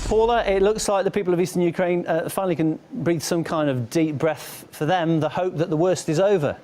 Paula, it looks like the people of eastern Ukraine finally can breathe some kind of deep breath for them, the hope that the worst is over.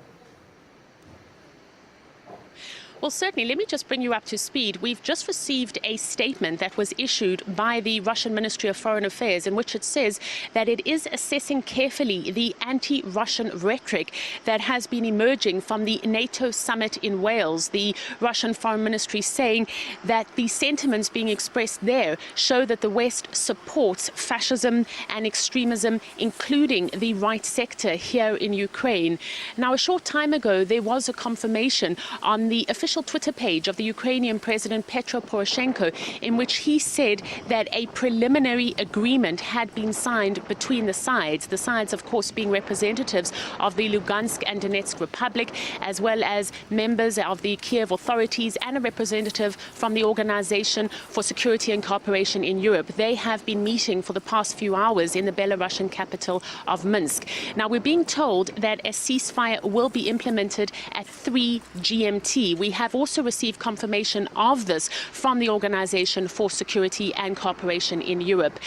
Well, certainly. Let me just bring you up to speed. We've just received a statement that was issued by the Russian Ministry of Foreign Affairs in which it says that it is assessing carefully the anti-Russian rhetoric that has been emerging from the NATO summit in Wales. The Russian Foreign Ministry saying that the sentiments being expressed there show that the West supports fascism and extremism, including the right sector here in Ukraine. Now, a short time ago, there was a confirmation on the official Twitter page of the Ukrainian President Petro Poroshenko in which he said that a preliminary agreement had been signed between the sides, of course being representatives of the Lugansk and Donetsk Republic, as well as members of the Kiev authorities and a representative from the Organization for Security and Cooperation in Europe. They have been meeting for the past few hours in the Belarusian capital of Minsk. Now, we're being told that a ceasefire will be implemented at 3 GMT. We have also received confirmation of this from the Organization for Security and Cooperation in Europe.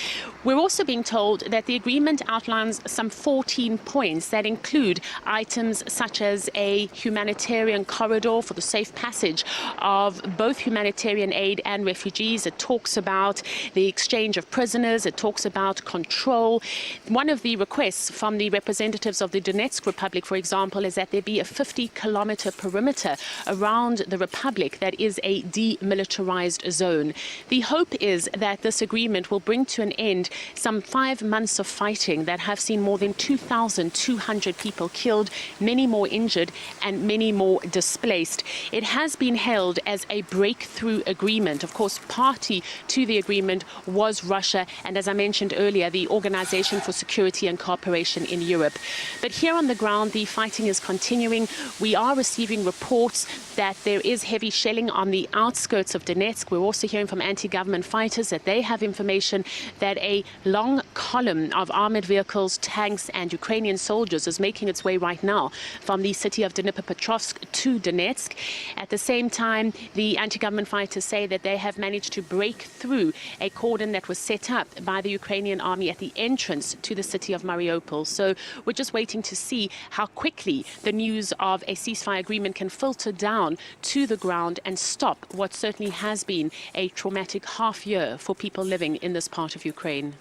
We're also being told that the agreement outlines some 14 points that include items such as a humanitarian corridor for the safe passage of both humanitarian aid and refugees. It talks about the exchange of prisoners. It talks about control. One of the requests from the representatives of the Donetsk Republic, for example, is that there be a 50-kilometer perimeter around the republic that is a demilitarized zone. The hope is that this agreement will bring to an end some 5 months of fighting that have seen more than 2,200 people killed, many more injured and many more displaced. It has been hailed as a breakthrough agreement. Of course, party to the agreement was Russia and, as I mentioned earlier, the Organization for Security and Cooperation in Europe. But here on the ground, the fighting is continuing. We are receiving reports that there is heavy shelling on the outskirts of Donetsk. We're also hearing from anti-government fighters that they have information that a long column of armored vehicles, tanks and Ukrainian soldiers is making its way right now from the city of Dnipropetrovsk to Donetsk. At the same time, the anti-government fighters say that they have managed to break through a cordon that was set up by the Ukrainian army at the entrance to the city of Mariupol. So we're just waiting to see how quickly the news of a ceasefire agreement can filter down to the ground and stop what certainly has been a traumatic half year for people living in this part of Ukraine.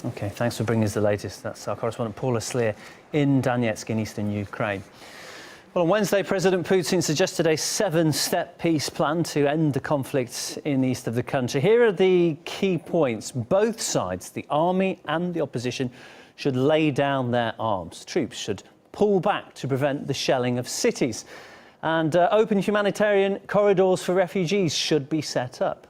OK, thanks for bringing us the latest. That's our correspondent Paula Slier in Donetsk in eastern Ukraine. Well, on Wednesday, President Putin suggested a 7-step peace plan to end the conflict in the east of the country. Here are the key points. Both sides, the army and the opposition, should lay down their arms. Troops should pull back to prevent the shelling of cities. And open humanitarian corridors for refugees should be set up.